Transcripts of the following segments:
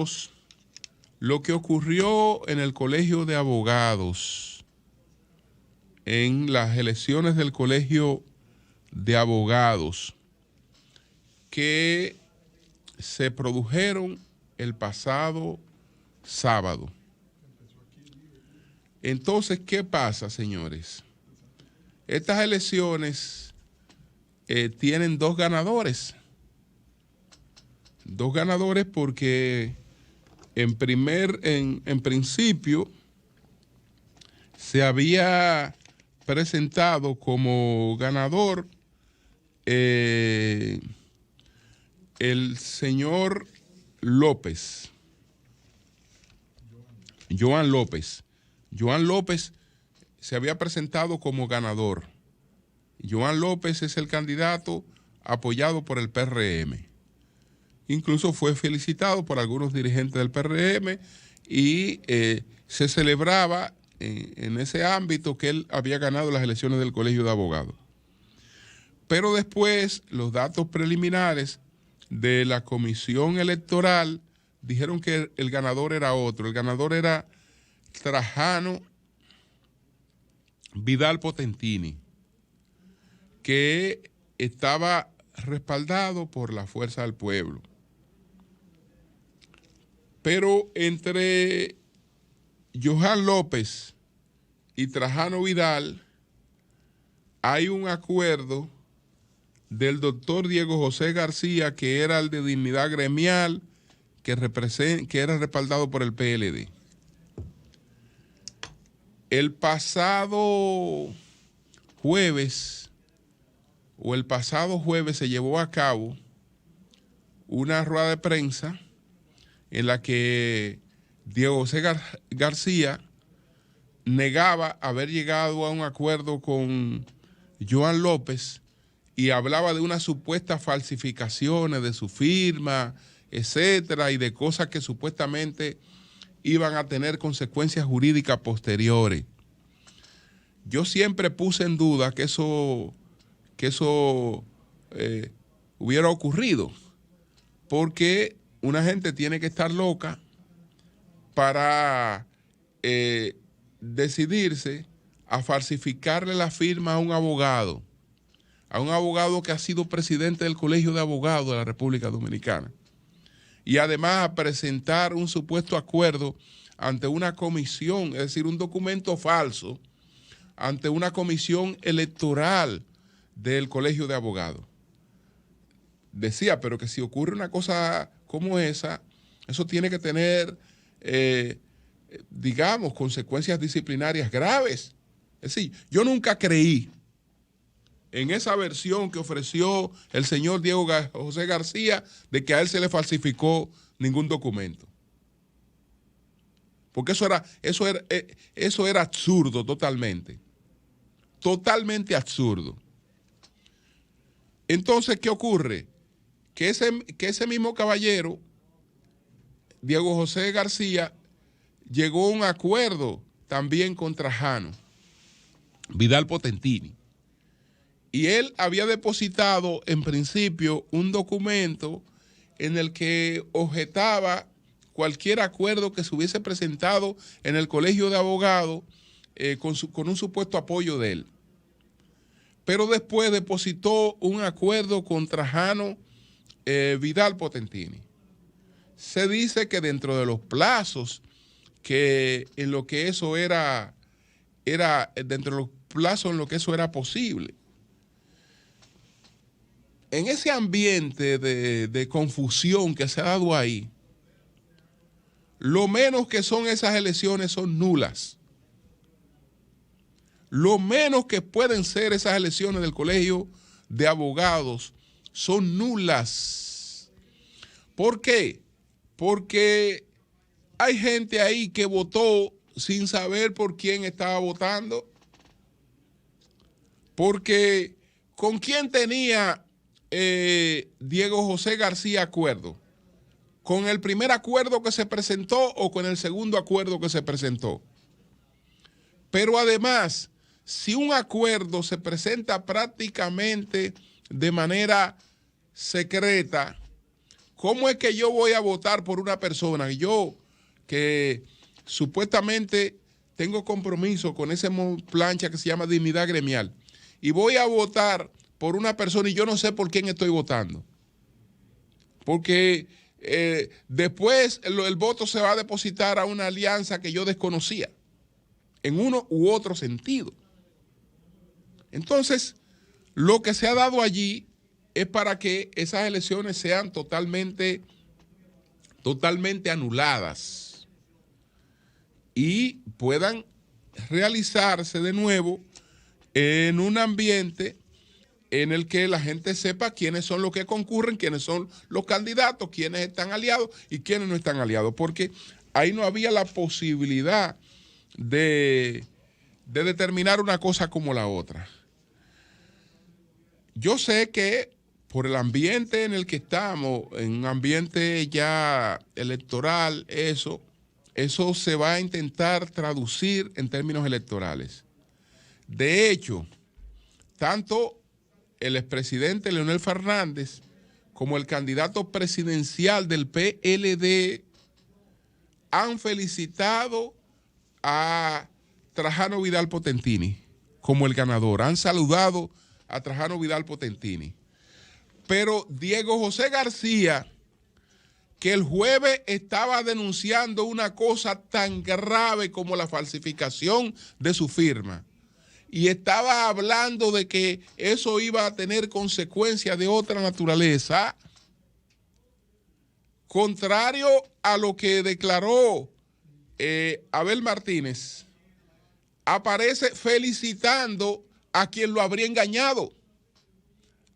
vimos lo que ocurrió en el Colegio de Abogados, en las elecciones del Colegio de Abogados, que se produjeron el pasado sábado. Entonces, ¿qué pasa, señores? Estas elecciones tienen dos ganadores. Dos ganadores porque en principio se había presentado como ganador el señor López, Joan López. Joan López se había presentado como ganador. Joan López es el candidato apoyado por el PRM. Incluso fue felicitado por algunos dirigentes del PRM y se celebraba en ese ámbito que él había ganado las elecciones del Colegio de Abogados. Pero después los datos preliminares de la comisión electoral dijeron que el ganador era otro. El ganador era Trajano Vidal Potentini, que estaba respaldado por la Fuerza del Pueblo. Pero entre Joan López y Trajano Vidal hay un acuerdo del doctor Diego José García, que era el de dignidad gremial, que era respaldado por el PLD. El pasado jueves se llevó a cabo una rueda de prensa en la que Diego José García negaba haber llegado a un acuerdo con Joan López y hablaba de unas supuestas falsificaciones de su firma, etcétera, y de cosas que supuestamente iban a tener consecuencias jurídicas posteriores. Yo siempre puse en duda que eso hubiera ocurrido, porque una gente tiene que estar loca para decidirse a falsificarle la firma a un abogado que ha sido presidente del Colegio de Abogados de la República Dominicana, y además a presentar un supuesto acuerdo ante una comisión, es decir, un documento falso, ante una comisión electoral del Colegio de Abogados. Decía, pero que si ocurre una cosa como esa, eso tiene que tener, digamos, consecuencias disciplinarias graves. Es decir, yo nunca creí en esa versión que ofreció el señor Diego José García de que a él se le falsificó ningún documento. Porque eso era absurdo totalmente. Totalmente absurdo. Entonces, ¿qué ocurre? Que ese mismo caballero, Diego José García, llegó a un acuerdo también con Trajano Vidal Potentini. Y él había depositado en principio un documento en el que objetaba cualquier acuerdo que se hubiese presentado en el Colegio de Abogados con un supuesto apoyo de él. Pero después depositó un acuerdo con Trajano Vidal Potentini. Se dice que dentro de los plazos que en lo que eso era dentro de los plazos en lo que eso era posible. En ese ambiente de confusión que se ha dado ahí, lo menos que son esas elecciones son nulas. Lo menos que pueden ser esas elecciones del Colegio de Abogados son nulas. ¿Por qué? Porque hay gente ahí que votó sin saber por quién estaba votando. Porque ¿con quién tenía Diego José García acuerdo? ¿Con el primer acuerdo que se presentó o con el segundo acuerdo que se presentó? Pero además, si un acuerdo se presenta prácticamente de manera secreta, ¿Cómo es que yo voy a votar por una persona? Yo, que supuestamente tengo compromiso con esa plancha que se llama dignidad gremial, y voy a votar por una persona y yo no sé por quién estoy votando. Porque después el voto se va a depositar a una alianza que yo desconocía, en uno u otro sentido. Entonces, lo que se ha dado allí es para que esas elecciones sean totalmente anuladas y puedan realizarse de nuevo en un ambiente en el que la gente sepa quiénes son los que concurren, quiénes son los candidatos, quiénes están aliados y quiénes no están aliados, porque ahí no había la posibilidad de determinar una cosa como la otra. Yo sé que por el ambiente en el que estamos, en un ambiente ya electoral, eso se va a intentar traducir en términos electorales. De hecho, tanto el expresidente Leonel Fernández como el candidato presidencial del PLD han felicitado a Trajano Vidal Potentini como el ganador. Han saludado a Trajano Vidal Potentini. Pero Diego José García, que el jueves estaba denunciando una cosa tan grave como la falsificación de su firma, y estaba hablando de que eso iba a tener consecuencias de otra naturaleza, contrario a lo que declaró Abel Martínez, aparece felicitando a quien lo habría engañado,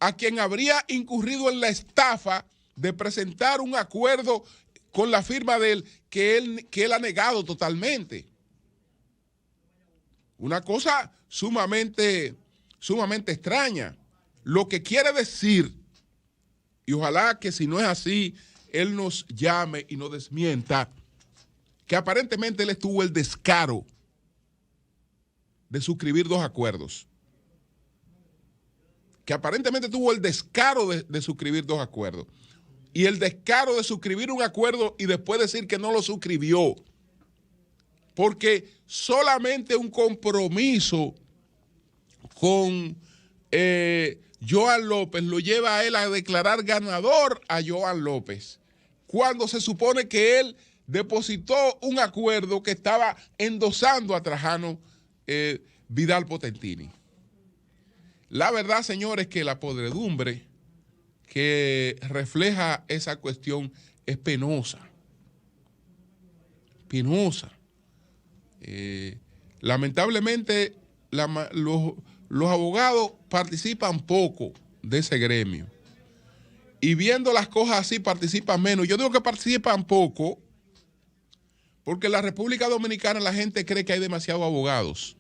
a quien habría incurrido en la estafa de presentar un acuerdo con la firma de él que él ha negado totalmente. Una cosa sumamente extraña. Lo que quiere decir, y ojalá que si no es así, él nos llame y nos desmienta, que aparentemente él tuvo el descaro de suscribir dos acuerdos. Que aparentemente tuvo el descaro de suscribir dos acuerdos. Y el descaro de suscribir un acuerdo y después decir que no lo suscribió. Porque solamente un compromiso con Joan López lo lleva a él a declarar ganador a Joan López, cuando se supone que él depositó un acuerdo que estaba endosando a Trajano Vidal Potentini. La verdad, señores, que la podredumbre que refleja esa cuestión es penosa. Penosa. Lamentablemente, los abogados participan poco de ese gremio. Y viendo las cosas así, participan menos. Yo digo que participan poco porque en la República Dominicana la gente cree que hay demasiados abogados.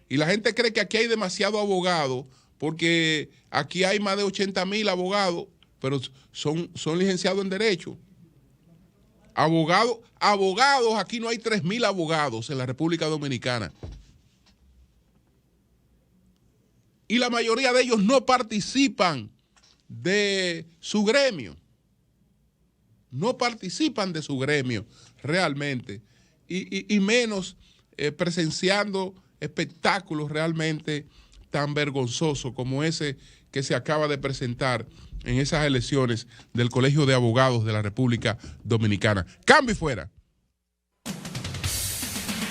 Y la gente cree que aquí hay demasiado abogado porque aquí hay más de 80,000 abogados, pero son licenciados en Derecho. Abogados, aquí no hay 3,000 abogados en la República Dominicana. Y la mayoría de ellos no participan de su gremio. No participan de su gremio realmente. Y menos presenciando espectáculos realmente tan vergonzosos como ese que se acaba de presentar en esas elecciones del Colegio de Abogados de la República Dominicana. Cambio y fuera.